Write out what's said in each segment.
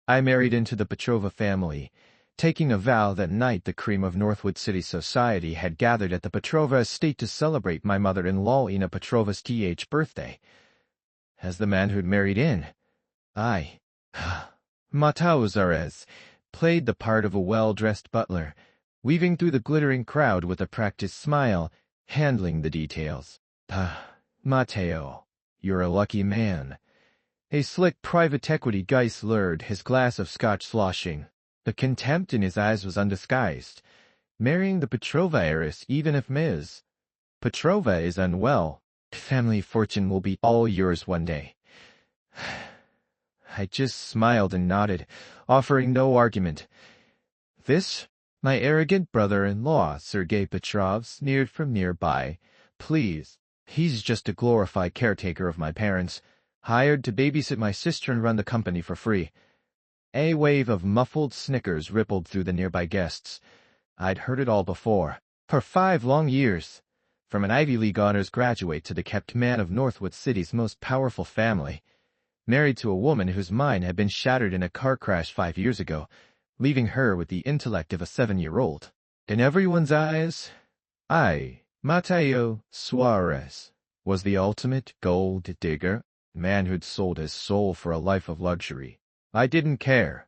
I married into the Petrova family, taking a vow that night the cream of Northwood City society had gathered at the Petrova estate to celebrate my mother-in-law Ina Petrova's birthday. As the man who'd married in, I, Mateo Zarez, played the part of a well-dressed butler, weaving through the glittering crowd with a practiced smile, handling the details. Mateo, you're a lucky man. A slick private equity guy slurred, his glass of scotch sloshing. The contempt in his eyes was undisguised. Marrying the Petrova heiress, even if Ms. Petrova is unwell, family fortune will be all yours one day. I just smiled and nodded, offering no argument. This, my arrogant brother-in-law, Sergei Petrov, sneered from nearby. Please, he's just a glorified caretaker of my parents, hired to babysit my sister and run the company for free. A wave of muffled snickers rippled through the nearby guests. I'd heard it all before. For 5 long years. From an Ivy League honors graduate to the kept man of Northwood City's most powerful family. Married to a woman whose mind had been shattered in a car crash 5 years ago, leaving her with the intellect of a 7-year-old. In everyone's eyes, I, Mateo Suarez, was the ultimate gold digger, man who'd sold his soul for a life of luxury. I didn't care.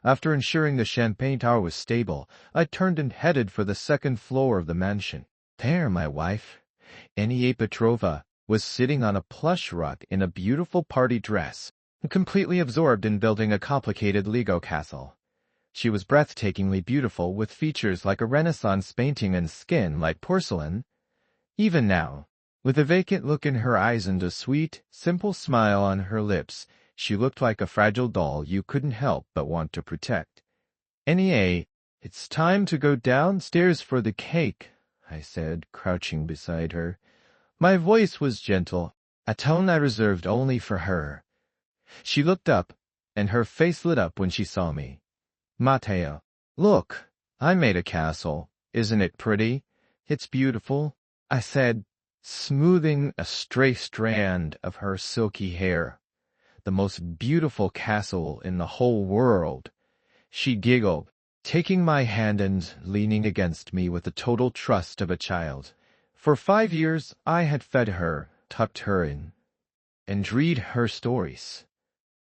After ensuring the champagne tower was stable, I turned and headed for the 2nd floor of the mansion. There, my wife, Ina Petrova, was sitting on a plush rug in a beautiful party dress, completely absorbed in building a complicated Lego castle. She was breathtakingly beautiful, with features like a Renaissance painting and skin like porcelain. Even now, with a vacant look in her eyes and a sweet, simple smile on her lips, she looked like a fragile doll you couldn't help but want to protect. Ina, it's time to go downstairs for the cake, I said, crouching beside her. My voice was gentle, a tone I reserved only for her. She looked up, and her face lit up when she saw me. Mateo, look, I made a castle. Isn't it pretty? It's beautiful, I said, smoothing a stray strand of her silky hair. The most beautiful castle in the whole world. She giggled, taking my hand and leaning against me with the total trust of a child. For 5 years, I had fed her, tucked her in, and read her stories.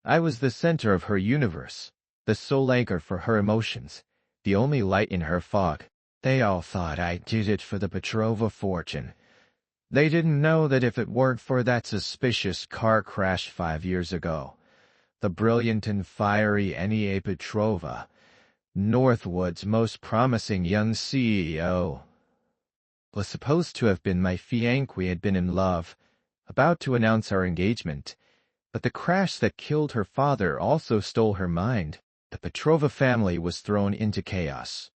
I was the center of her universe, the sole anchor for her emotions, the only light in her fog. They all thought I did it for the Petrova fortune. They didn't know that if it weren't for that suspicious car crash 5 years ago, the brilliant and fiery Ina Petrova, Northwood's most promising young CEO, was supposed to have been my fiancé. We had been in love, about to announce our engagement, but the crash that killed her father also stole her mind. The Petrova family was thrown into chaos.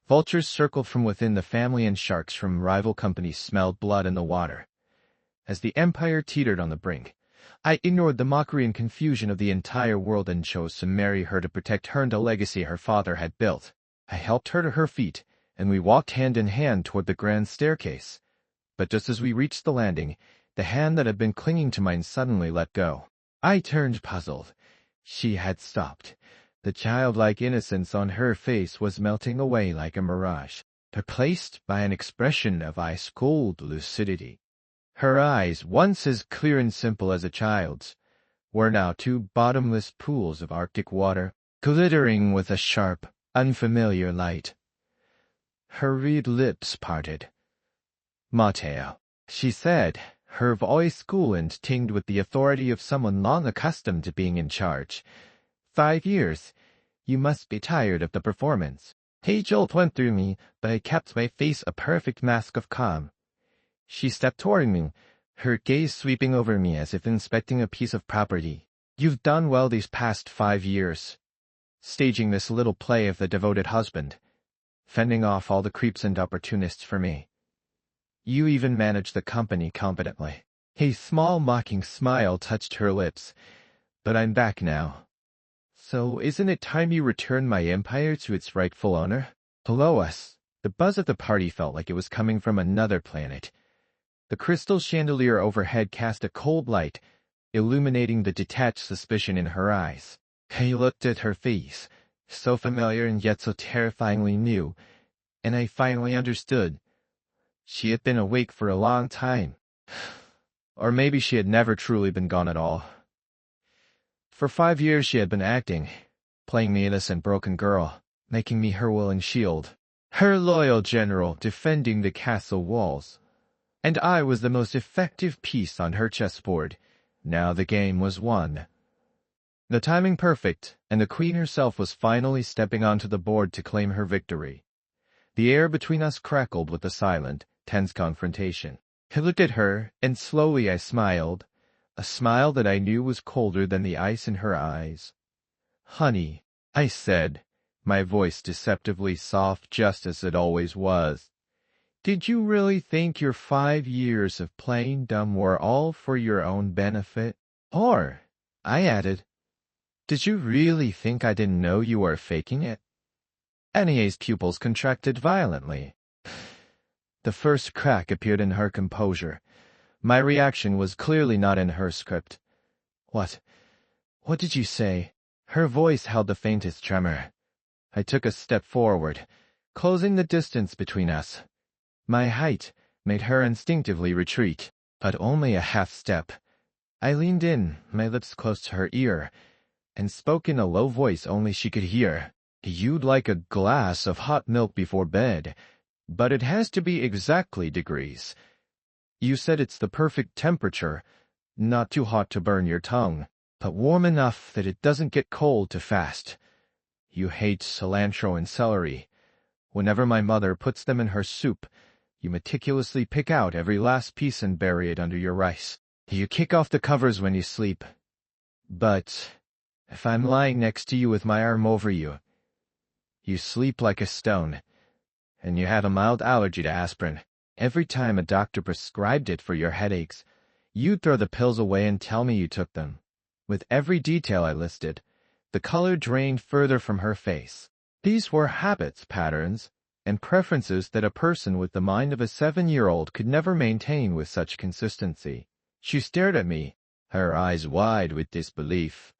Vultures circled from within the family and sharks from rival companies smelled blood in the water. As the empire teetered on the brink, I ignored the mockery and confusion of the entire world and chose to marry her to protect her and the legacy her father had built. I helped her to her feet, and we walked hand in hand toward the grand staircase. But just as we reached the landing, the hand that had been clinging to mine suddenly let go. I turned puzzled. She had stopped. The childlike innocence on her face was melting away like a mirage, replaced by an expression of ice-cold lucidity. Her eyes, once as clear and simple as a child's, were now 2 bottomless pools of Arctic water, glittering with a sharp, unfamiliar light. Her red lips parted. Mateo, she said, her voice cool and tinged with the authority of someone long accustomed to being in charge. 5 years. You must be tired of the performance. A jolt went through me, but I kept my face a perfect mask of calm. She stepped toward me, her gaze sweeping over me as if inspecting a piece of property. You've done well these past 5 years, staging this little play of the devoted husband, fending off all the creeps and opportunists for me. You even managed the company competently. A small mocking smile touched her lips. But I'm back now. So isn't it time you returned my empire to its rightful owner? Below us, the buzz of the party felt like it was coming from another planet. The crystal chandelier overhead cast a cold light, illuminating the detached suspicion in her eyes. He looked at her face, so familiar and yet so terrifyingly new, and I finally understood. She had been awake for a long time. Or maybe she had never truly been gone at all. For 5 years she had been acting, playing the innocent broken girl, making me her willing shield, her loyal general defending the castle walls. And I was the most effective piece on her chessboard. Now the game was won. The timing perfect, and the queen herself was finally stepping onto the board to claim her victory. The air between us crackled with a silent, tense confrontation. I looked at her, and slowly I smiled, a smile that I knew was colder than the ice in her eyes. "Honey," I said, my voice deceptively soft just as it always was. "Did you really think your 5 years of playing dumb were all for your own benefit? Or," I added, "did you really think I didn't know you were faking it?" Annie's pupils contracted violently. The first crack appeared in her composure. My reaction was clearly not in her script. What did you say?" Her voice held the faintest tremor. I took a step forward, closing the distance between us. My height made her instinctively retreat, but only a half step. I leaned in, my lips close to her ear, and spoke in a low voice only she could hear. "You'd like a glass of hot milk before bed, but it has to be exactly degrees. You said it's the perfect temperature, not too hot to burn your tongue, but warm enough that it doesn't get cold too fast. You hate cilantro and celery. Whenever my mother puts them in her soup, you meticulously pick out every last piece and bury it under your rice. You kick off the covers when you sleep. But if I'm lying next to you with my arm over you, you sleep like a stone. And you have a mild allergy to aspirin. Every time a doctor prescribed it for your headaches, you'd throw the pills away and tell me you took them." With every detail I listed, the color drained further from her face. These were habits, patterns, and preferences that a person with the mind of a 7-year-old could never maintain with such consistency. She stared at me, her eyes wide with disbelief.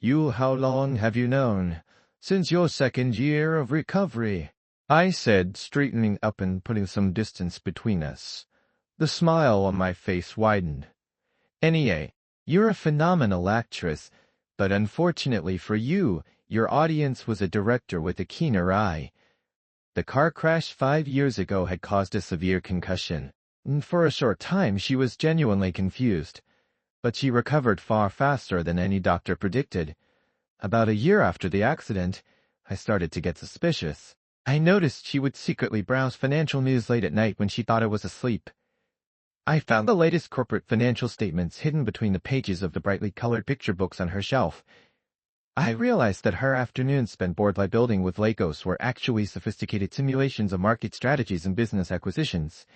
How long have you known?" "Since your 2nd year of recovery," I said, straightening up and putting some distance between us. The smile on my face widened. "Annie, you're a phenomenal actress, but unfortunately for you, your audience was a director with a keener eye. The car crash 5 years ago had caused a severe concussion. For a short time, she was genuinely confused, but she recovered far faster than any doctor predicted. About a year after the accident, I started to get suspicious. I noticed she would secretly browse financial news late at night when she thought I was asleep. I found the latest corporate financial statements hidden between the pages of the brightly colored picture books on her shelf. I realized that her afternoons spent bored by building with Legos were actually sophisticated simulations of market strategies and business acquisitions.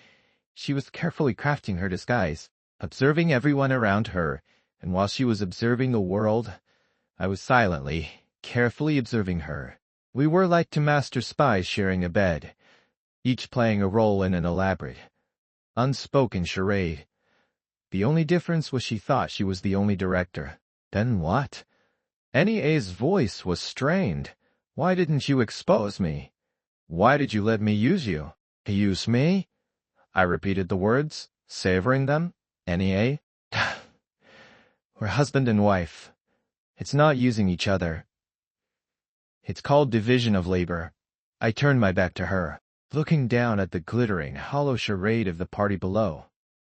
She was carefully crafting her disguise, observing everyone around her, and while she was observing the world, I was silently, carefully observing her. We were like two master spies sharing a bed, each playing a role in an elaborate, unspoken charade. The only difference was she thought she was the only director. Then what? Annie's voice was strained. "Why didn't you expose me? Why did you let me use you?" "Use me?" I repeated the words, savoring them. "Annie? We're husband and wife. It's not using each other. It's called division of labor." I turned my back to her, looking down at the glittering, hollow charade of the party below.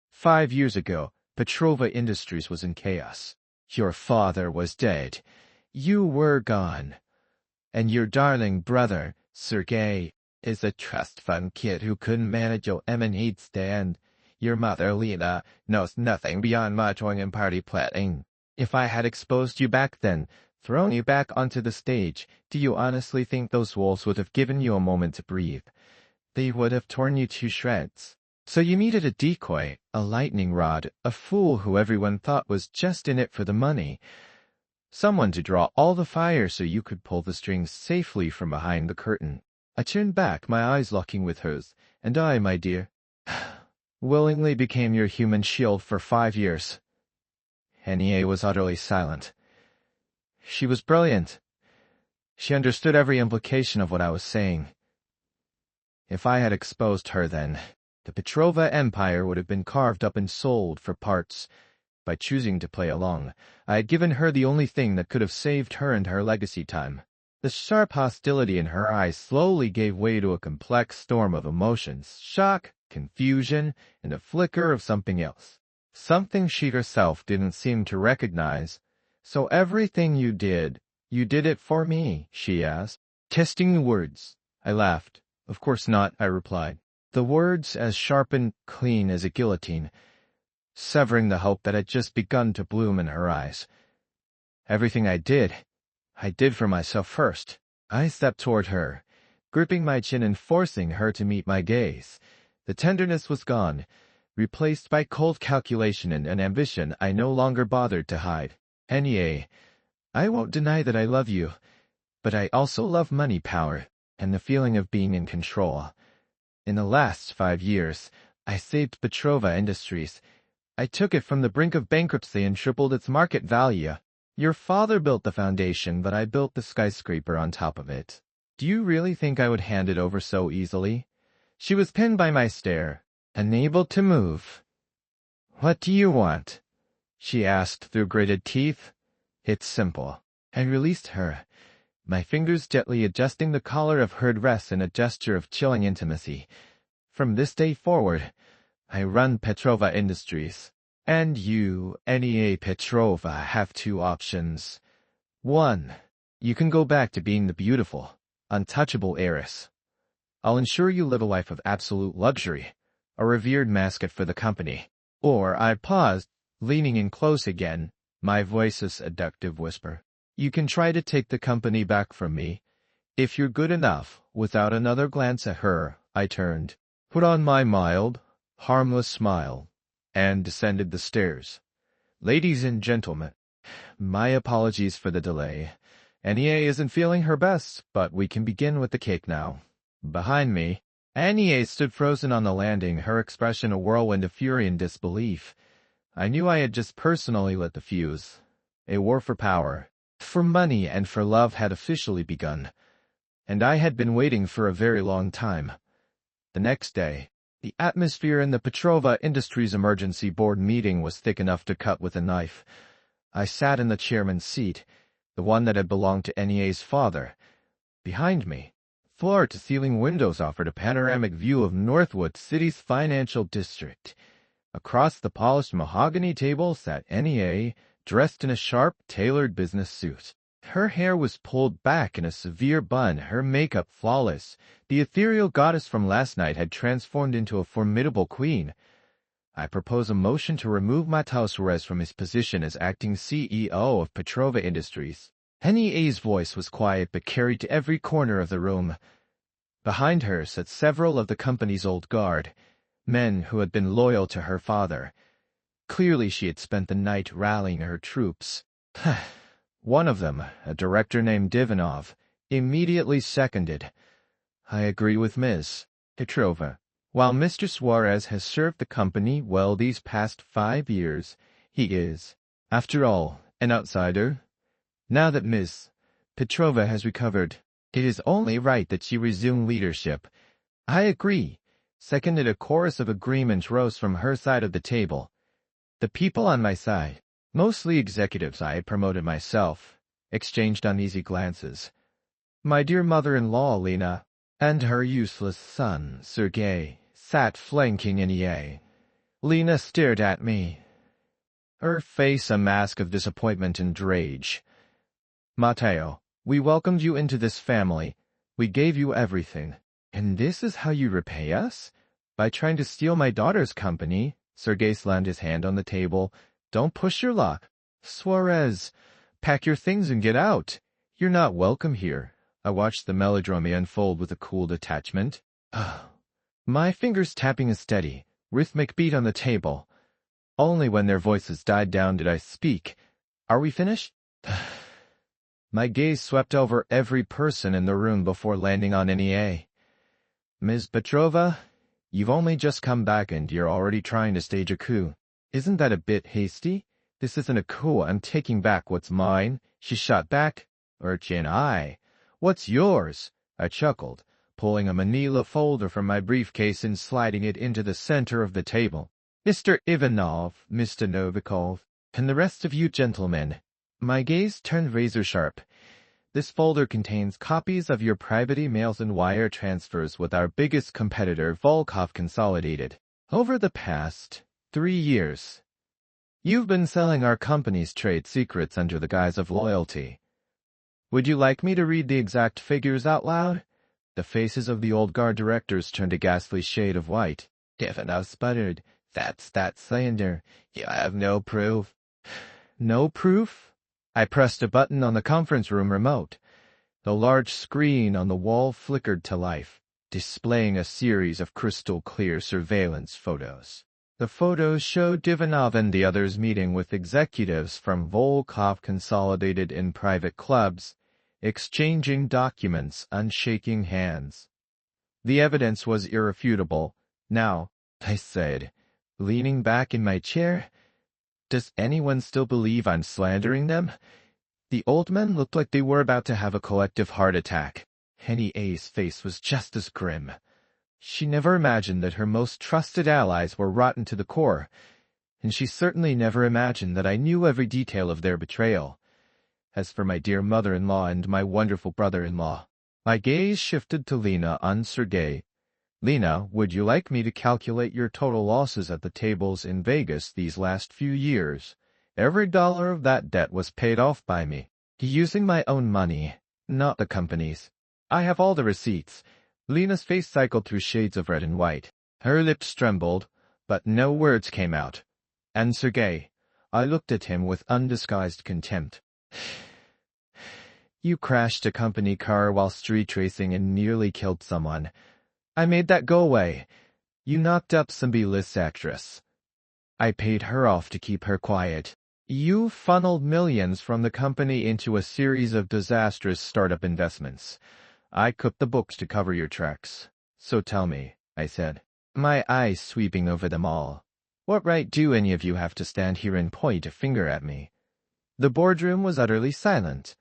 5 years ago, Petrova Industries was in chaos. Your father was dead. You were gone. And your darling brother, Sergei, is a trust fund kid who couldn't manage your M&E stand. Your mother, Lena, knows nothing beyond modeling and party planning. If I had exposed you back then, thrown you back onto the stage, do you honestly think those wolves would have given you a moment to breathe? They would have torn you to shreds. So you needed a decoy, a lightning rod, a fool who everyone thought was just in it for the money. Someone to draw all the fire so you could pull the strings safely from behind the curtain. I turned back, my eyes locking with hers, and I, my dear, willingly became your human shield for 5 years. Annie was utterly silent. She was brilliant. She understood every implication of what I was saying. If I had exposed her then, the Petrova Empire would have been carved up and sold for parts. By choosing to play along, I had given her the only thing that could have saved her and her legacy time. The sharp hostility in her eyes slowly gave way to a complex storm of emotions, shock, confusion, and a flicker of something else. Something she herself didn't seem to recognize. "So everything you did it for me?" she asked. Testing the words. I laughed. "Of course not," I replied. The words as sharp and clean as a guillotine, severing the hope that had just begun to bloom in her eyes. "Everything I did for myself first." I stepped toward her, gripping my chin and forcing her to meet my gaze. The tenderness was gone, replaced by cold calculation and an ambition I no longer bothered to hide. "Anya, I won't deny that I love you, but I also love money, power, and the feeling of being in control. In the last 5 years, I saved Petrova Industries. I took it from the brink of bankruptcy and tripled its market value. Your father built the foundation, but I built the skyscraper on top of it. Do you really think I would hand it over so easily?" She was pinned by my stare, unable to move. "What do you want?" she asked through gritted teeth. "It's simple." I released her, my fingers gently adjusting the collar of her dress in a gesture of chilling intimacy. "From this day forward, I run Petrova Industries. And you, Nia Petrova, have 2 options. 1. You can go back to being the beautiful, untouchable heiress. I'll ensure you live a life of absolute luxury, a revered mascot for the company." Or I paused, leaning in close again, my voice a seductive whisper. "You can try to take the company back from me. If you're good enough." Without another glance at her, I turned, put on my mild, harmless smile, and descended the stairs. "Ladies and gentlemen, my apologies for the delay. Nia isn't feeling her best, but we can begin with the cake now." Behind me, Nia stood frozen on the landing, her expression a whirlwind of fury and disbelief. I knew I had just personally lit the fuse. A war for power, for money, and for love had officially begun, and I had been waiting for a very long time. The next day, the atmosphere in the Petrova Industries emergency board meeting was thick enough to cut with a knife. I sat in the chairman's seat, the one that had belonged to Nia's father. Behind me, floor-to-ceiling windows offered a panoramic view of Northwood City's financial district. Across the polished mahogany table sat Nia, dressed in a sharp, tailored business suit. Her hair was pulled back in a severe bun, her makeup flawless. The ethereal goddess from last night had transformed into a formidable queen. "I propose a motion to remove Mateo Suarez from his position as acting CEO of Petrova Industries." Nia's voice was quiet but carried to every corner of the room. Behind her sat several of the company's old guard, men who had been loyal to her father. Clearly she had spent the night rallying her troops. One of them, a director named Divanov, immediately seconded. "I agree with Ms. Petrova. While Mr. Suarez has served the company well these past 5 years, he is, after all, an outsider. Now that Ms. Petrova has recovered, it is only right that she resume leadership." "I agree," seconded a chorus of agreement rose from her side of the table. The people on my side, mostly executives I had promoted myself, exchanged uneasy glances. My dear mother-in-law, Lena, and her useless son, Sergei, sat flanking Nia. Lena stared at me, her face a mask of disappointment and rage. "Mateo, we welcomed you into this family. We gave you everything. And this is how you repay us? By trying to steal my daughter's company?" Sergei slammed his hand on the table. "Don't push your luck. Suarez, pack your things and get out. You're not welcome here." I watched the melodrama unfold with a cool detachment. My fingers tapping a steady, rhythmic beat on the table. Only when their voices died down did I speak. "Are we finished?" My gaze swept over every person in the room before landing on Nia. "Ms. Petrova, you've only just come back and you're already trying to stage a coup. Isn't that a bit hasty? This isn't a coup. I'm taking back what's mine, She shot back, "Urchin eye. What's yours?" I chuckled, pulling a manila folder from my briefcase and sliding it into the center of the table. "Mr. Ivanov, Mr. Novikov, and the rest of you gentlemen." My gaze turned razor-sharp. "This folder contains copies of your private emails and wire transfers with our biggest competitor, Volkov Consolidated. Over the past 3 years, you've been selling our company's trade secrets under the guise of loyalty. Would you like me to read the exact figures out loud?" The faces of the old guard directors turned a ghastly shade of white. Ivanov sputtered, "That's that slander. You have no proof." "No proof?" I pressed a button on the conference room remote. The large screen on the wall flickered to life, displaying a series of crystal-clear surveillance photos. The photos showed Ivanov and the others meeting with executives from Volkov Consolidated in private clubs, exchanging documents and shaking hands. The evidence was irrefutable. "Now," I said, leaning back in my chair, "does anyone still believe I'm slandering them?" The old men looked like they were about to have a collective heart attack. Henny A's face was just as grim. She never imagined that her most trusted allies were rotten to the core, and she certainly never imagined that I knew every detail of their betrayal. As for my dear mother-in-law and my wonderful brother-in-law, my gaze shifted to Lena and Sergei. "Lena, would you like me to calculate your total losses at the tables in Vegas these last few years? Every dollar of that debt was paid off by me, using my own money, not the company's. I have all the receipts." Lena's face cycled through shades of red and white. Her lips trembled, but no words came out. "And Sergei," I looked at him with undisguised contempt. "You crashed a company car while street racing and nearly killed someone. I made that go away. You knocked up some B-list actress. I paid her off to keep her quiet. You funneled millions from the company into a series of disastrous startup investments. I cooked the books to cover your tracks. So tell me," I said, my eyes sweeping over them all, "what right do any of you have to stand here and point a finger at me?" The boardroom was utterly silent.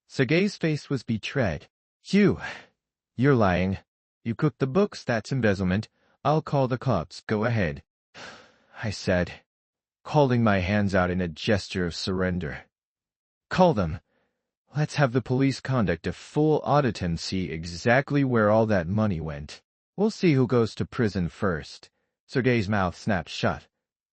Sergei's face was betrayed. You're lying. You cooked the books, that's embezzlement. I'll call the cops, go ahead," I said, holding my hands out in a gesture of surrender. "Call them. Let's have the police conduct a full audit and see exactly where all that money went. We'll see who goes to prison first." Sergei's mouth snapped shut.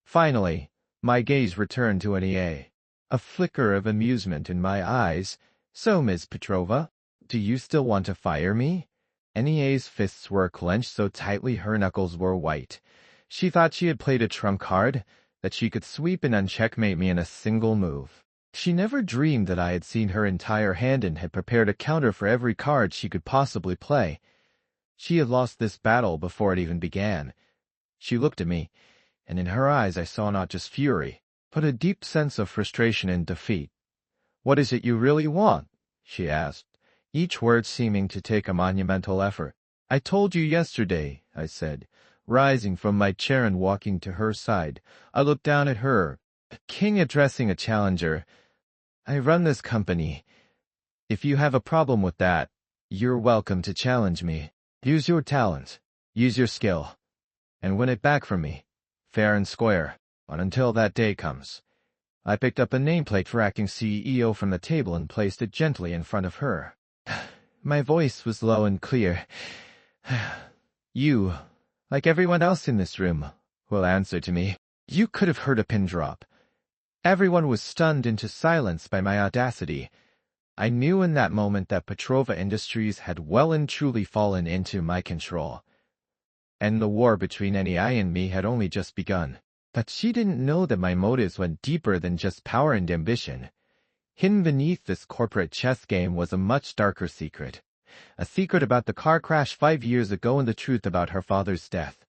Finally, my gaze returned to NEA. A flicker of amusement in my eyes. "So, Ms. Petrova, do you still want to fire me?" NEA's fists were clenched so tightly her knuckles were white. She thought she had played a trump card, that she could sweep in and checkmate me in a single move. She never dreamed that I had seen her entire hand and had prepared a counter for every card she could possibly play. She had lost this battle before it even began. She looked at me, and in her eyes I saw not just fury, but a deep sense of frustration and defeat. "What is it you really want?" she asked, each word seeming to take a monumental effort. "I told you yesterday," I said, rising from my chair and walking to her side. I looked down at her, a king addressing a challenger. "I run this company. If you have a problem with that, you're welcome to challenge me. Use your talent, use your skill, and win it back from me, fair and square, but until that day comes." I picked up a nameplate for acting CEO from the table and placed it gently in front of her. My voice was low and clear. "You, like everyone else in this room, will answer to me." You could have heard a pin drop. Everyone was stunned into silence by my audacity. I knew in that moment that Petrova Industries had well and truly fallen into my control, and the war between NEI and me had only just begun. But she didn't know that my motives went deeper than just power and ambition. Hidden beneath this corporate chess game was a much darker secret. A secret about the car crash 5 years ago and the truth about her father's death.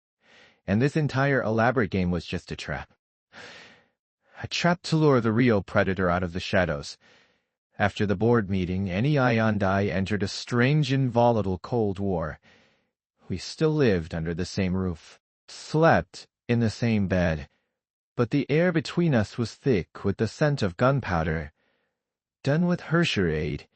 And this entire elaborate game was just a trap. A trap to lure the real predator out of the shadows. After the board meeting, NEI and I entered a strange and volatile Cold War. We still lived under the same roof, slept in the same bed, but the air between us was thick with the scent of gunpowder. Done with her charade.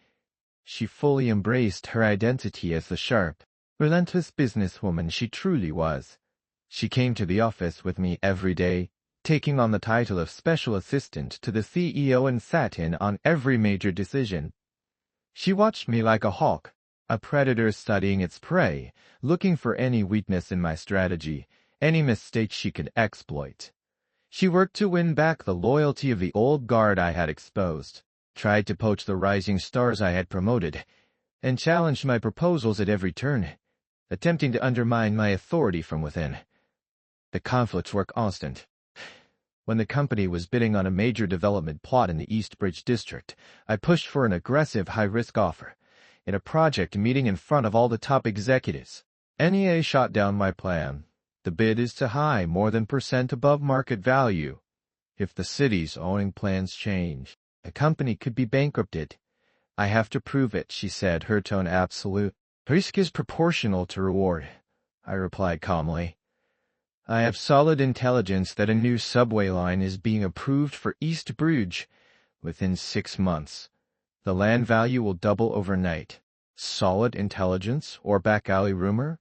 She fully embraced her identity as the sharp, relentless businesswoman she truly was. She came to the office with me every day, taking on the title of special assistant to the CEO and sat in on every major decision. She watched me like a hawk, a predator studying its prey, looking for any weakness in my strategy, any mistake she could exploit. She worked to win back the loyalty of the old guard I had exposed, tried to poach the rising stars I had promoted, and challenged my proposals at every turn, attempting to undermine my authority from within. The conflicts were constant. When the company was bidding on a major development plot in the East Bridge district, I pushed for an aggressive high-risk offer. In a project meeting in front of all the top executives, NEA shot down my plan. The bid is too high, more than % above market value. If the city's owning plans change, the company could be bankrupted. I have to prove it, she said, her tone absolute. Risk is proportional to reward, I replied calmly. I have solid intelligence that a new subway line is being approved for East Bruges within 6 months. The land value will double overnight. Solid intelligence or back alley rumor?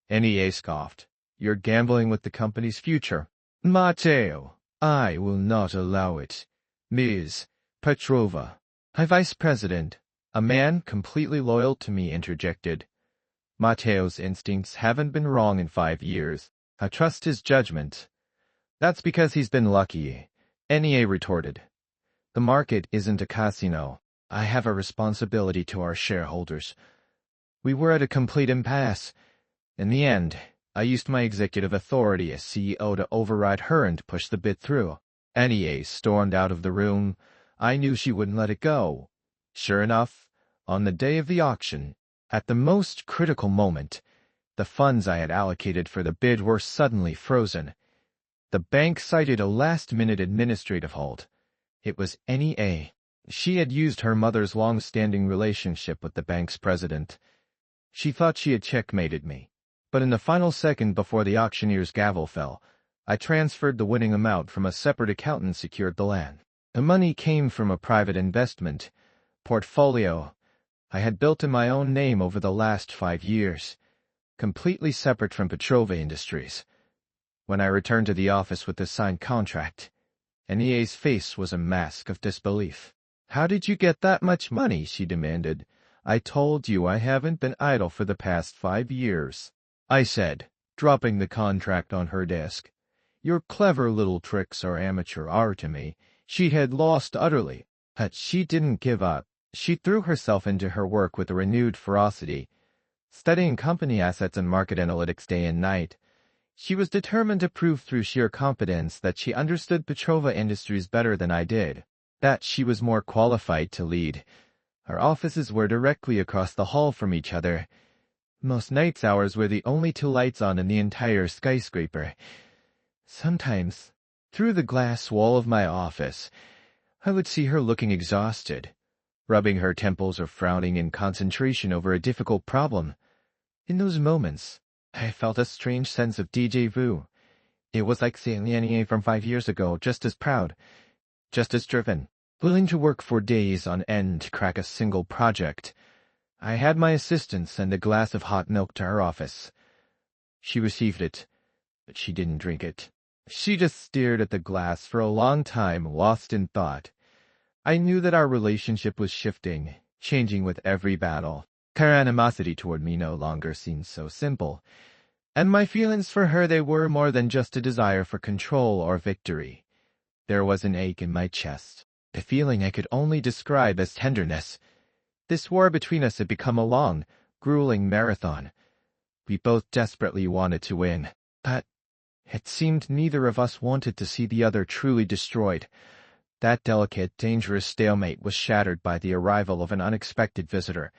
NEA scoffed. You're gambling with the company's future. Matteo, I will not allow it. Ms. Petrova, my vice president, a man completely loyal to me, interjected. Matteo's instincts haven't been wrong in 5 years. I trust his judgment. That's because he's been lucky, NEA retorted. The market isn't a casino. I have a responsibility to our shareholders. We were at a complete impasse. In the end, I used my executive authority as CEO to override her and push the bid through. NEA stormed out of the room. I knew she wouldn't let it go. Sure enough, on the day of the auction, at the most critical moment, the funds I had allocated for the bid were suddenly frozen. The bank cited a last-minute administrative hold. It was NEA. She had used her mother's long-standing relationship with the bank's president. She thought she had checkmated me. But in the final second before the auctioneer's gavel fell, I transferred the winning amount from a separate account and secured the land. The money came from a private investment portfolio I had built in my own name over the last 5 years, completely separate from Petrova Industries. When I returned to the office with the signed contract, NEA's face was a mask of disbelief. How did you get that much money? She demanded. I told you I haven't been idle for the past 5 years, I said, dropping the contract on her desk. Your clever little tricks are amateur art to me. She had lost utterly, but she didn't give up. She threw herself into her work with a renewed ferocity, studying company assets and market analytics day and night. She was determined to prove through sheer competence that she understood Petrova Industries better than I did, that she was more qualified to lead. Our offices were directly across the hall from each other. Most nights ours were the only 2 lights on in the entire skyscraper. Sometimes, through the glass wall of my office, I would see her looking exhausted, rubbing her temples or frowning in concentration over a difficult problem. In those moments, I felt a strange sense of déjà vu. It was like seeing the NEA from 5 years ago, just as proud, just as driven, willing to work for days on end to crack a single project. I had my assistant send a glass of hot milk to her office. She received it, but she didn't drink it. She just stared at the glass for a long time, lost in thought. I knew that our relationship was shifting, changing with every battle. Her animosity toward me no longer seemed so simple, and my feelings for her, they were more than just a desire for control or victory. There was an ache in my chest, a feeling I could only describe as tenderness. This war between us had become a long, grueling marathon. We both desperately wanted to win, but it seemed neither of us wanted to see the other truly destroyed. That delicate, dangerous stalemate was shattered by the arrival of an unexpected visitor.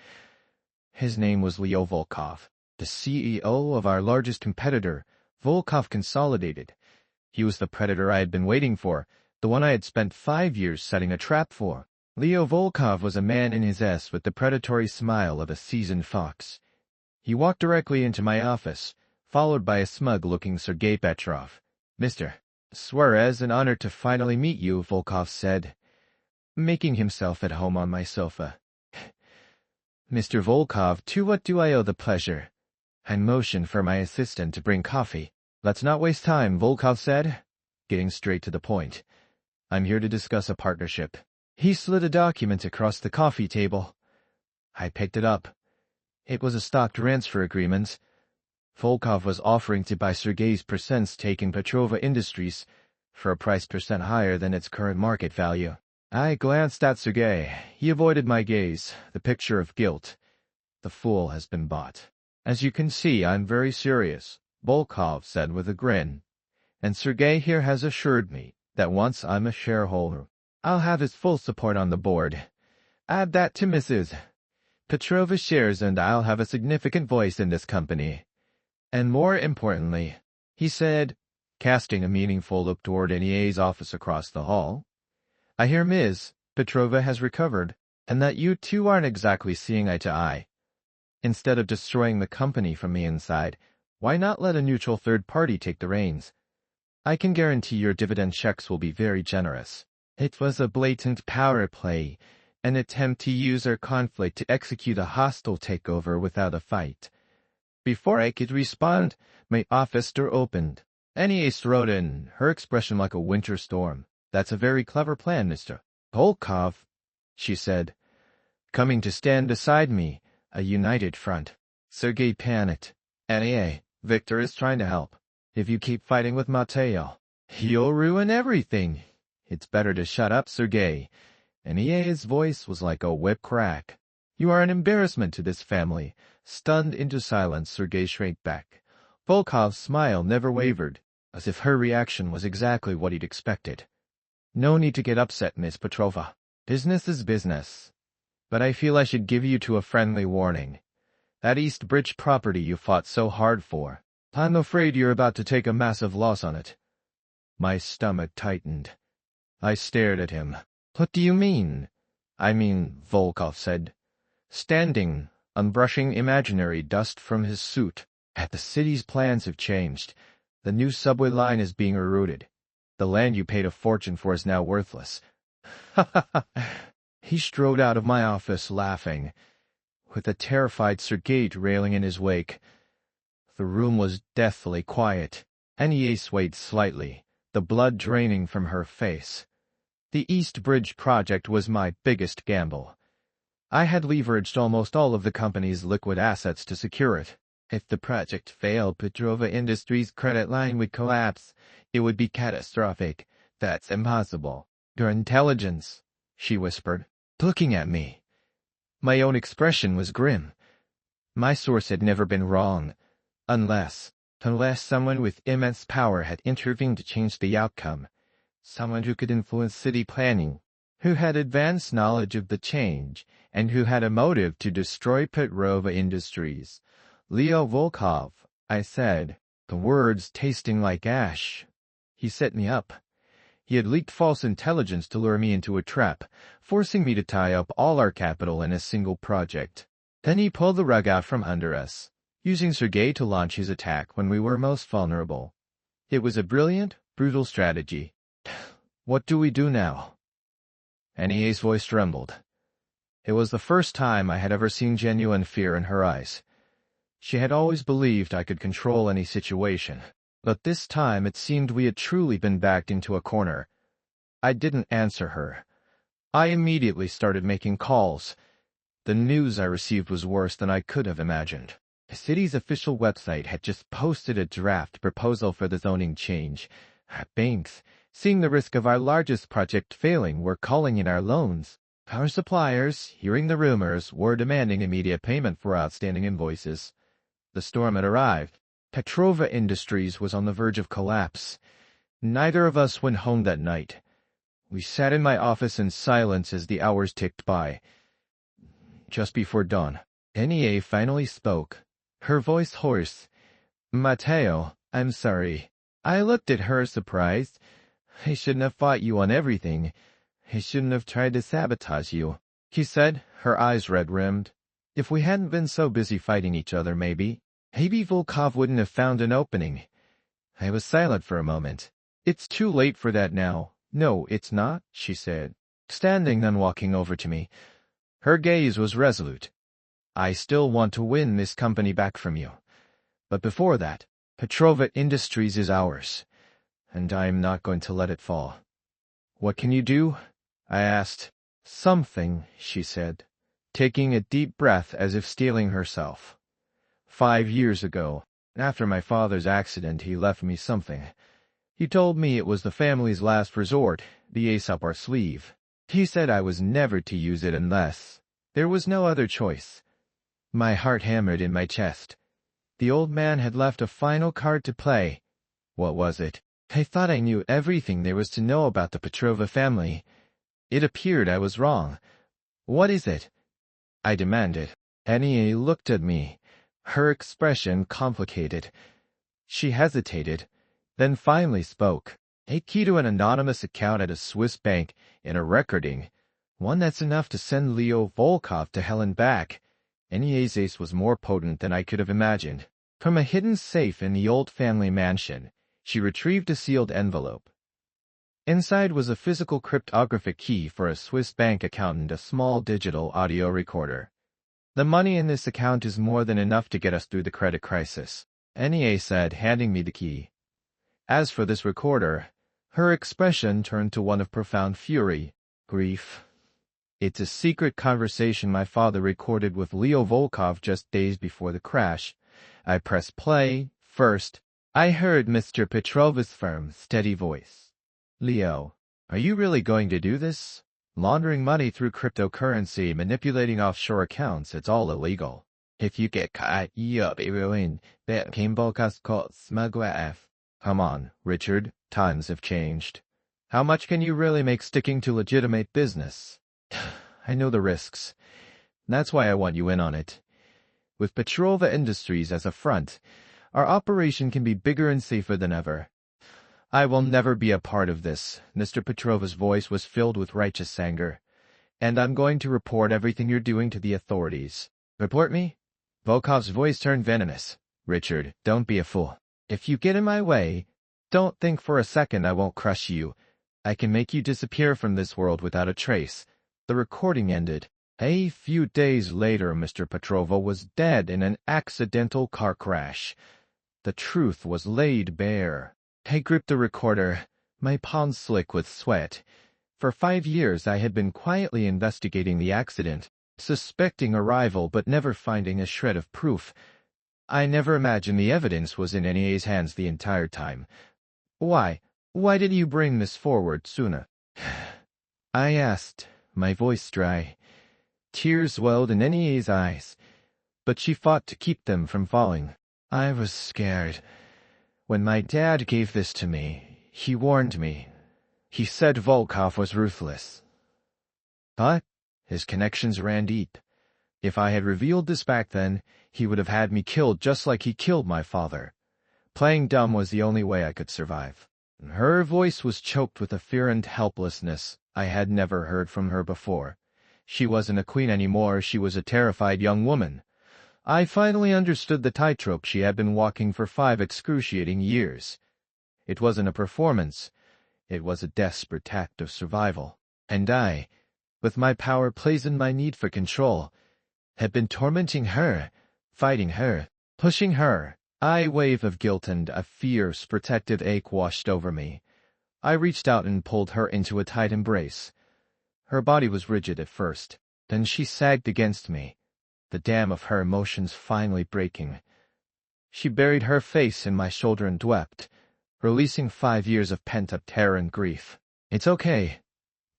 His name was Leo Volkov, the CEO of our largest competitor, Volkov Consolidated. He was the predator I had been waiting for, the one I had spent 5 years setting a trap for. Leo Volkov was a man in his S with the predatory smile of a seasoned fox. He walked directly into my office, followed by a smug-looking Sergei Petrov. Mr. Suarez, an honor to finally meet you, Volkov said. making himself at home on my sofa. Mr. Volkov, to what do I owe the pleasure? I motioned for my assistant to bring coffee. Let's not waste time, Volkov said, getting straight to the point. I'm here to discuss a partnership. He slid a document across the coffee table. I picked it up. It was a stock transfer agreement. Volkov was offering to buy Sergei's % stake in Petrova Industries for a price % higher than its current market value. I glanced at Sergei. He avoided my gaze, the picture of guilt. The fool has been bought. As you can see, I'm very serious, Volkov said with a grin. And Sergei here has assured me that once I'm a shareholder, I'll have his full support on the board. Add that to Mrs. Petrova's shares and I'll have a significant voice in this company. And more importantly, he said, casting a meaningful look toward NEA's office across the hall, I hear Ms. Petrova has recovered, and that you two aren't exactly seeing eye to eye. Instead of destroying the company from the inside, why not let a neutral third party take the reins? I can guarantee your dividend checks will be very generous. It was a blatant power play, an attempt to use our conflict to execute a hostile takeover without a fight. Before I could respond, my office door opened. NEA strode in, her expression like a winter storm. That's a very clever plan, Mr. Volkov, she said, coming to stand beside me, a united front. Sergei panicked. NEA, Victor is trying to help. If you keep fighting with Mateo, you'll ruin everything. It's better to shut up, Sergei. NEA's voice was like a whip crack. You are an embarrassment to this family. Stunned into silence, Sergei shrank back. Volkov's smile never wavered, as if her reaction was exactly what he'd expected. No need to get upset, Miss Petrova. Business is business. But I feel I should give you two a friendly warning. That East Bridge property you fought so hard for, I'm afraid you're about to take a massive loss on it. My stomach tightened. I stared at him. What do you mean? I mean, Volkov said, standing, unbrushing imaginary dust from his suit. The city's plans have changed. The new subway line is being eroded. The land you paid a fortune for is now worthless. Ha ha ha. He strode out of my office laughing, with a terrified Sergei railing in his wake. The room was deathly quiet. NEA swayed slightly, the blood draining from her face. The East Bridge project was my biggest gamble. I had leveraged almost all of the company's liquid assets to secure it. If the project failed, Petrova Industries' credit line would collapse. It would be catastrophic. That's impossible. Your intelligence, she whispered, looking at me. My own expression was grim. My source had never been wrong, unless someone with immense power had intervened to change the outcome. Someone who could influence city planning, who had advanced knowledge of the change, and who had a motive to destroy Petrova Industries. Leo Volkov, I said, the words tasting like ash. He set me up. He had leaked false intelligence to lure me into a trap, forcing me to tie up all our capital in a single project. Then he pulled the rug out from under us, using Sergei to launch his attack when we were most vulnerable. It was a brilliant, brutal strategy. What do we do now? NEA's voice trembled. It was the first time I had ever seen genuine fear in her eyes. She had always believed I could control any situation, but this time it seemed we had truly been backed into a corner. I didn't answer her. I immediately started making calls. The news I received was worse than I could have imagined. The city's official website had just posted a draft proposal for the zoning change. Banks, seeing the risk of our largest project failing, were calling in our loans. Our suppliers, hearing the rumors, were demanding immediate payment for outstanding invoices. The storm had arrived. Petrova Industries was on the verge of collapse. Neither of us went home that night. We sat in my office in silence as the hours ticked by. Just before dawn, NEA finally spoke, her voice hoarse. Mateo, I'm sorry. I looked at her surprised. I shouldn't have fought you on everything. I shouldn't have tried to sabotage you, he said, her eyes red-rimmed. If we hadn't been so busy fighting each other, maybe Volkov wouldn't have found an opening. I was silent for a moment. It's too late for that now. No, it's not, she said. standing then walking over to me. Her gaze was resolute. I still want to win this company back from you. But before that, Petrova Industries is ours, and I am not going to let it fall. What can you do? I asked. Something, she said, taking a deep breath as if steeling herself. 5 years ago, after my father's accident, he left me something. He told me it was the family's last resort, the ace up our sleeve. He said I was never to use it unless there was no other choice. My heart hammered in my chest. The old man had left a final card to play. What was it? I thought I knew everything there was to know about the Petrova family. It appeared I was wrong. What is it? I demanded. Ania looked at me, her expression complicated. She hesitated, then finally spoke. A key to an anonymous account at a Swiss bank in a recording, one that's enough to send Leo Volkov to hell and back. Ania's ace was more potent than I could have imagined. From a hidden safe in the old family mansion, she retrieved a sealed envelope. Inside was a physical cryptographic key for a Swiss bank account and a small digital audio recorder. The money in this account is more than enough to get us through the credit crisis, Nia said, handing me the key. As for this recorder, her expression turned to one of profound fury, grief. It's a secret conversation my father recorded with Leo Volkov just days before the crash. I pressed play. First, I heard Mr. Petrova's firm, steady voice. Leo, are you really going to do this? Laundering money through cryptocurrency, manipulating offshore accounts, it's all illegal. If you get caught, you'll be ruined. That Kimbolkas called smuggler F. Come on, Richard, times have changed. How much can you really make sticking to legitimate business? I know the risks. That's why I want you in on it. With Petrova Industries as a front, our operation can be bigger and safer than ever. I will never be a part of this. Mr. Petrova's voice was filled with righteous anger. And I'm going to report everything you're doing to the authorities. Report me? Volkov's voice turned venomous. Richard, don't be a fool. If you get in my way, don't think for a second I won't crush you. I can make you disappear from this world without a trace. The recording ended. A few days later, Mr. Petrova was dead in an accidental car crash. The truth was laid bare. I gripped the recorder, my palms slick with sweat. For 5 years I had been quietly investigating the accident, suspecting a rival but never finding a shred of proof. I never imagined the evidence was in Nia's hands the entire time. Why did you bring this forward sooner? I asked, my voice dry. Tears welled in Nia's eyes, but she fought to keep them from falling. I was scared. When my dad gave this to me, he warned me. He said Volkov was ruthless. But his connections ran deep. If I had revealed this back then, he would have had me killed just like he killed my father. Playing dumb was the only way I could survive. Her voice was choked with a fear and helplessness I had never heard from her before. She wasn't a queen anymore, she was a terrified young woman. I finally understood the tightrope she had been walking for 5 excruciating years. It wasn't a performance. It was a desperate act of survival. And I, with my power placed in my need for control, had been tormenting her, fighting her, pushing her. A wave of guilt and a fierce, protective ache washed over me. I reached out and pulled her into a tight embrace. Her body was rigid at first, then she sagged against me, the dam of her emotions finally breaking. She buried her face in my shoulder and wept, releasing 5 years of pent-up terror and grief. It's okay.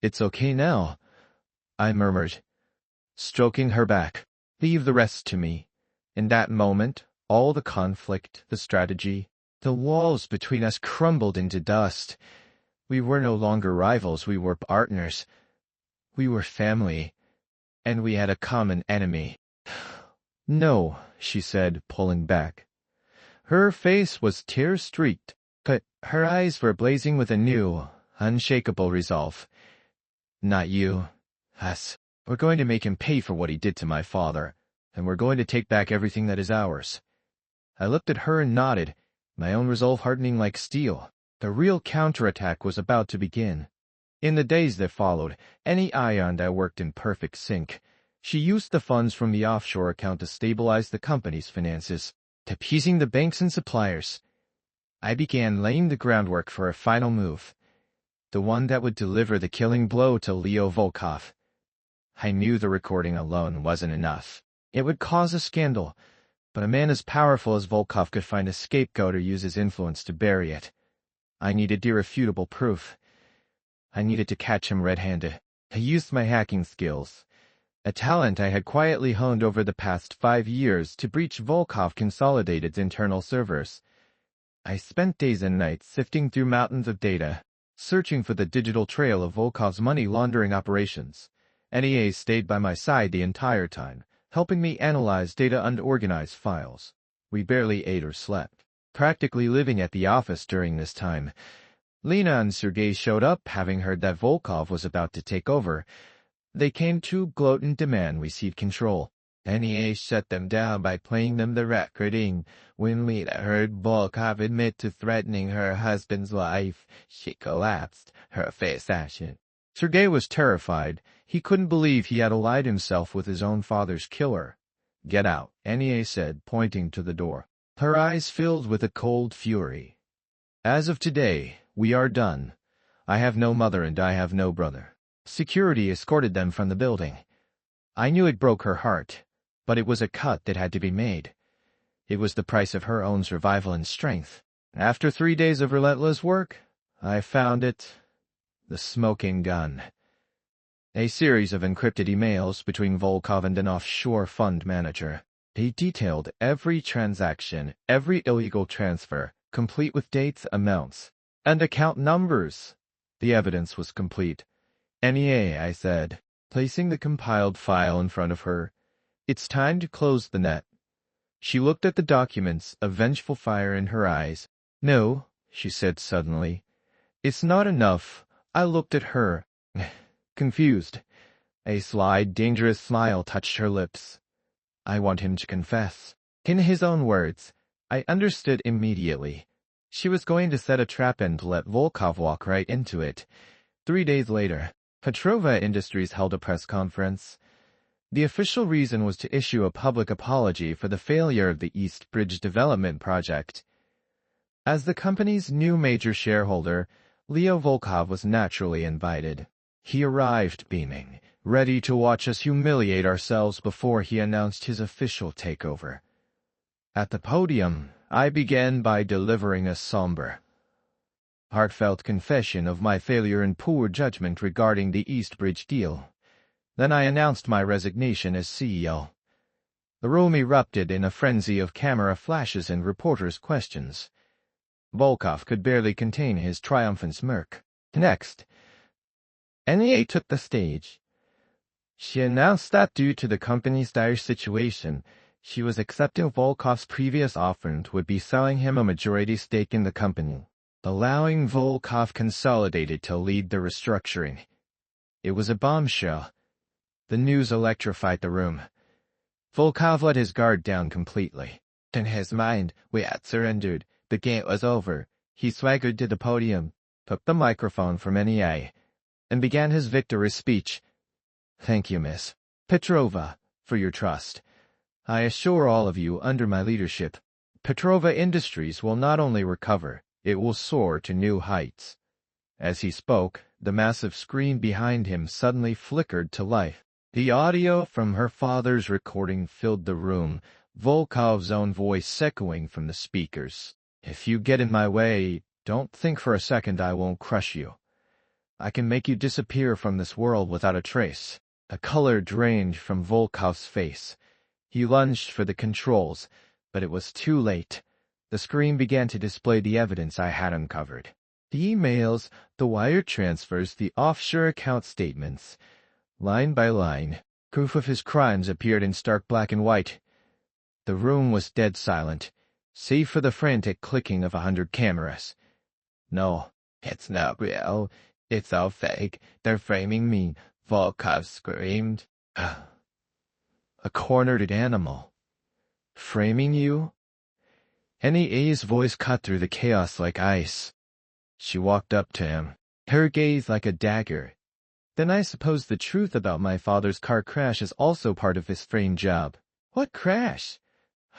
It's okay now, I murmured, stroking her back. Leave the rest to me. In that moment, all the conflict, the strategy, the walls between us crumbled into dust. We were no longer rivals, we were partners. We were family, and we had a common enemy. No, she said, pulling back. Her face was tear-streaked, but her eyes were blazing with a new, unshakable resolve. Not you. Us. We're going to make him pay for what he did to my father, and we're going to take back everything that is ours. I looked at her and nodded, my own resolve hardening like steel. The real counterattack was about to begin. In the days that followed, NEI and I worked in perfect sync. She used the funds from the offshore account to stabilize the company's finances, appeasing the banks and suppliers. I began laying the groundwork for a final move, the one that would deliver the killing blow to Leo Volkov. I knew the recording alone wasn't enough. It would cause a scandal, but a man as powerful as Volkov could find a scapegoat or use his influence to bury it. I needed irrefutable proof. I needed to catch him red-handed. I used my hacking skills, a talent I had quietly honed over the past 5 years, to breach Volkov Consolidated's internal servers. I spent days and nights sifting through mountains of data, searching for the digital trail of Volkov's money laundering operations. NEA stayed by my side the entire time, helping me analyze data and organize files. We barely ate or slept, practically living at the office during this time. Lena and Sergei showed up, having heard that Volkov was about to take over. They came to gloat and demand we cede control. NEA shut them down by playing them the recording. When Lena heard Volkov admit to threatening her husband's life, she collapsed, her face ashen. Sergei was terrified. He couldn't believe he had allied himself with his own father's killer. "Get out," NEA said, pointing to the door. Her eyes filled with a cold fury. "As of today, we are done. I have no mother and I have no brother." Security escorted them from the building. I knew it broke her heart, but it was a cut that had to be made. It was the price of her own survival and strength. After 3 days of relentless work, I found it. The smoking gun. A series of encrypted emails between Volkov and an offshore fund manager. They detailed every transaction, every illegal transfer, complete with dates, amounts, and account numbers. The evidence was complete. "NEA," I said, placing the compiled file in front of her. "It's time to close the net." She looked at the documents, a vengeful fire in her eyes. "No," she said suddenly. "It's not enough." I looked at her, confused. A sly, dangerous smile touched her lips. "I want him to confess." In his own words, I understood immediately. She was going to set a trap and let Volkov walk right into it. 3 days later, Petrova Industries held a press conference. The official reason was to issue a public apology for the failure of the East Bridge development project. As the company's new major shareholder, Leo Volkov was naturally invited. He arrived beaming, ready to watch us humiliate ourselves before he announced his official takeover. At the podium, I began by delivering a somber, heartfelt confession of my failure and poor judgment regarding the East Bridge deal. Then I announced my resignation as CEO. The room erupted in a frenzy of camera flashes and reporters' questions. Volkov could barely contain his triumphant smirk. Next, NEA took the stage. She announced that due to the company's dire situation, she was accepting Volkov's previous offer and would be selling him a majority stake in the company, allowing Volkov Consolidated to lead the restructuring. It was a bombshell. The news electrified the room. Volkov let his guard down completely. In his mind, we had surrendered. The game was over. He swaggered to the podium, took the microphone from NEA, and began his victory speech. "Thank you, Miss Petrova, for your trust. I assure all of you, under my leadership, Petrova Industries will not only recover, it will soar to new heights." As he spoke, the massive screen behind him suddenly flickered to life. The audio from her father's recording filled the room, Volkov's own voice echoing from the speakers. "If you get in my way, don't think for a second I won't crush you. I can make you disappear from this world without a trace." A color drained from Volkov's face. He lunged for the controls, but it was too late. The screen began to display the evidence I had uncovered. The emails, the wire transfers, the offshore account statements. Line by line, proof of his crimes appeared in stark black and white. The room was dead silent, save for the frantic clicking of 100 cameras. "No, it's not real. It's all fake. They're framing me," Volkov screamed. A cornered animal. "Framing you?" NEA's voice cut through the chaos like ice. She walked up to him. her gaze like a dagger. Then I suppose the truth about my father's car crash is also part of his framed job. What crash?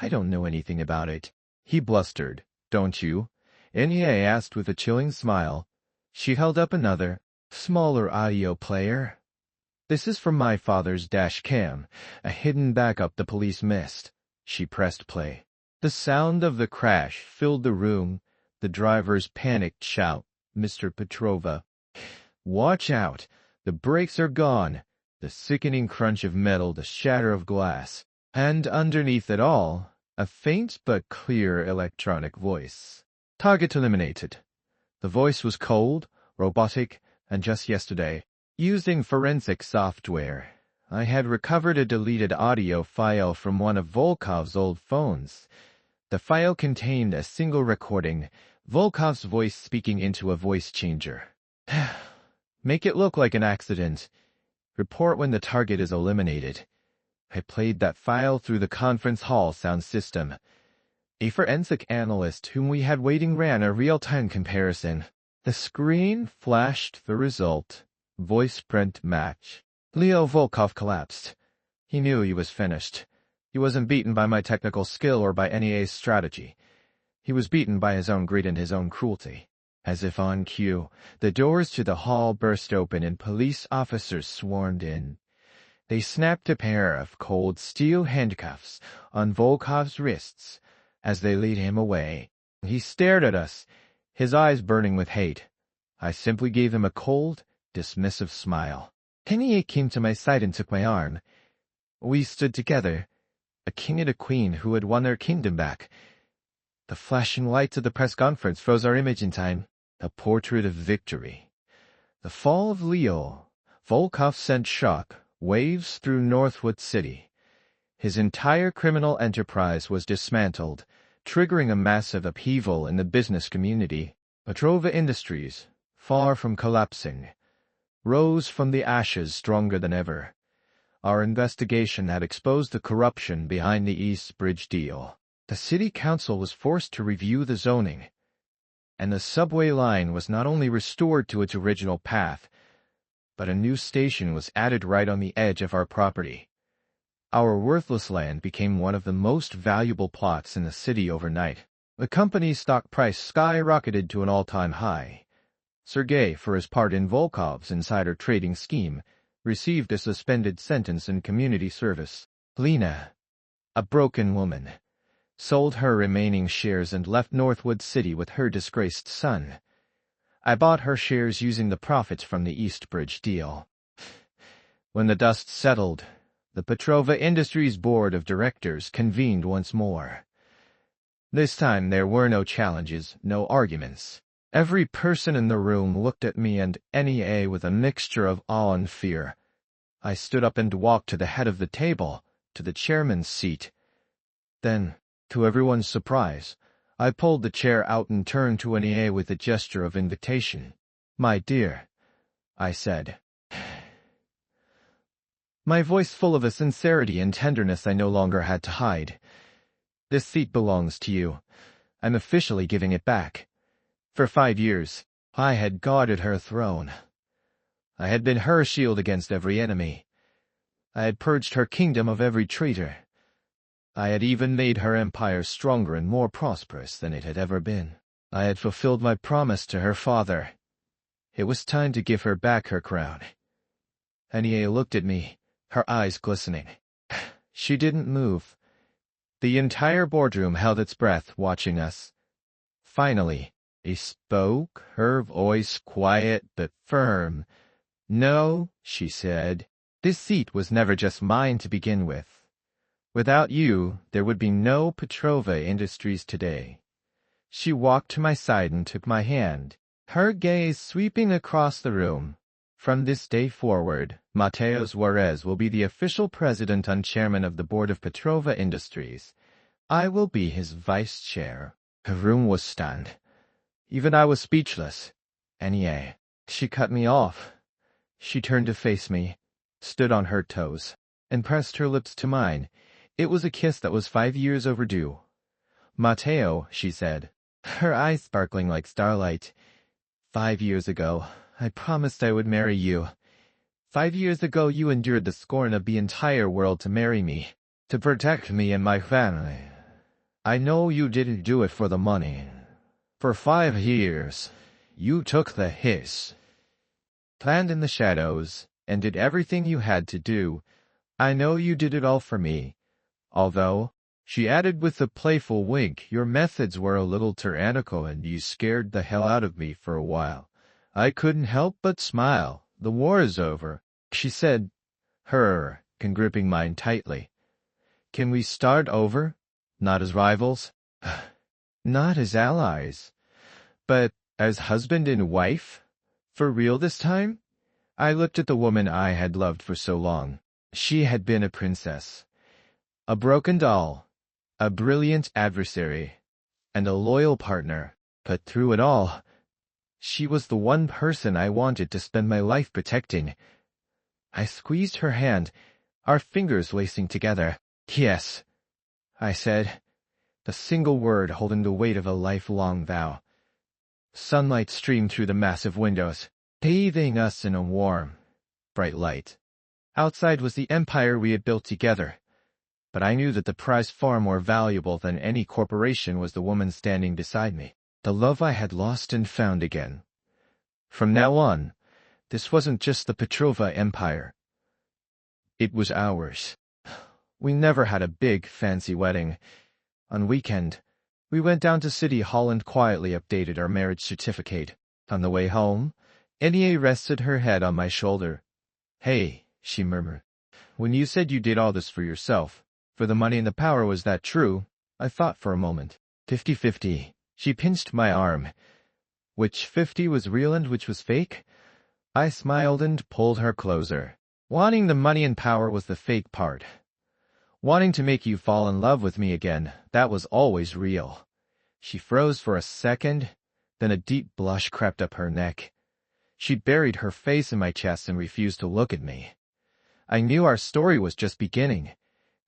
I don't know anything about it. He blustered. Don't you? Nia asked with a chilling smile. She held up another, smaller audio player. This is from my father's dash cam, a hidden backup the police missed. She pressed play. The sound of the crash filled the room, the driver's panicked shout. Mr. Petrova. Watch out! The brakes are gone. The sickening crunch of metal, the shatter of glass. And underneath it all, a faint but clear electronic voice. Target eliminated. The voice was cold, robotic, and just yesterday, using forensic software, I had recovered a deleted audio file from one of Volkov's old phones. The file contained a single recording, Volkov's voice speaking into a voice changer. Make it look like an accident. Report when the target is eliminated. I played that file through the conference hall sound system. A forensic analyst whom we had waiting ran a real-time comparison. The screen flashed the result. Voice print match. Leo Volkov collapsed. He knew he was finished. He wasn't beaten by my technical skill or by NEA's strategy. He was beaten by his own greed and his own cruelty. As if on cue, the doors to the hall burst open and police officers swarmed in. They snapped a pair of cold steel handcuffs on Volkov's wrists as they led him away. He stared at us, his eyes burning with hate. I simply gave him a cold, dismissive smile. NEA came to my side and took my arm. We stood together, a king and a queen who had won their kingdom back. The flashing lights of the press conference froze our image in time. A portrait of victory. The fall of Leo. Volkov sent shock waves through Northwood City. His entire criminal enterprise was dismantled, triggering a massive upheaval in the business community. Petrova Industries, far from collapsing, rose from the ashes stronger than ever. Our investigation had exposed the corruption behind the East Bridge deal. The city council was forced to review the zoning, and the subway line was not only restored to its original path, but a new station was added right on the edge of our property. Our worthless land became one of the most valuable plots in the city overnight. The company's stock price skyrocketed to an all-time high. Sergei, for his part in Volkov's insider trading scheme, received a suspended sentence in community service. Lena, a broken woman, sold her remaining shares and left Northwood City with her disgraced son. I bought her shares using the profits from the East Bridge deal. When the dust settled, the Petrova Industries Board of Directors convened once more. This time there were no challenges, no arguments. Every person in the room looked at me and NEA with a mixture of awe and fear. I stood up and walked to the head of the table, to the chairman's seat. Then, to everyone's surprise, I pulled the chair out and turned to NEA with a gesture of invitation. "My dear," I said. My voice full of a sincerity and tenderness I no longer had to hide. "This seat belongs to you. I'm officially giving it back. For 5 years, I had guarded her throne. I had been her shield against every enemy. I had purged her kingdom of every traitor. I had even made her empire stronger and more prosperous than it had ever been. I had fulfilled my promise to her father. It was time to give her back her crown." Ania looked at me, her eyes glistening. She didn't move. The entire boardroom held its breath, watching us. Finally, he spoke, her voice quiet but firm. "No," she said, "this seat was never just mine to begin with. Without you, there would be no Petrova Industries today." She walked to my side and took my hand, her gaze sweeping across the room. "From this day forward, Mateo Juarez will be the official president and chairman of the board of Petrova Industries. I will be his vice chair." The room was stunned. Even I was speechless. "NEA." She cut me off. She turned to face me, stood on her toes, and pressed her lips to mine. It was a kiss that was 5 years overdue. "Mateo," she said, her eyes sparkling like starlight. 5 years ago, I promised I would marry you. 5 years ago you endured the scorn of the entire world to marry me, to protect me and my family. I know you didn't do it for the money. For 5 years, you took the hit, planned in the shadows, and did everything you had to do. I know you did it all for me. Although, she added with a playful wink, your methods were a little tyrannical and you scared the hell out of me for a while. I couldn't help but smile. The war is over, she said, her gripping mine tightly. Can we start over? Not as rivals, not as allies, but as husband and wife? For real this time? I looked at the woman I had loved for so long. She had been a princess, a broken doll, a brilliant adversary, and a loyal partner. But through it all, she was the one person I wanted to spend my life protecting. I squeezed her hand, our fingers lacing together. Yes, I said, the single word holding the weight of a lifelong vow. Sunlight streamed through the massive windows, bathing us in a warm, bright light. Outside was the empire we had built together, but I knew that the prize far more valuable than any corporation was the woman standing beside me, the love I had lost and found again. From now on, this wasn't just the Petrova Empire. It was ours. We never had a big, fancy wedding. On weekend, we went down to City Hall and quietly updated our marriage certificate. On the way home, Enya rested her head on my shoulder. Hey, she murmured. When you said you did all this for yourself, for the money and the power, was that true? I thought for a moment. 50-50. She pinched my arm. Which 50 was real and which was fake? I smiled and pulled her closer. Wanting the money and power was the fake part. Wanting to make you fall in love with me again, that was always real. She froze for a second, then a deep blush crept up her neck. She buried her face in my chest and refused to look at me. I knew our story was just beginning,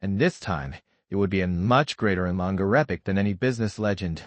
and this time it would be a much greater and longer epic than any business legend.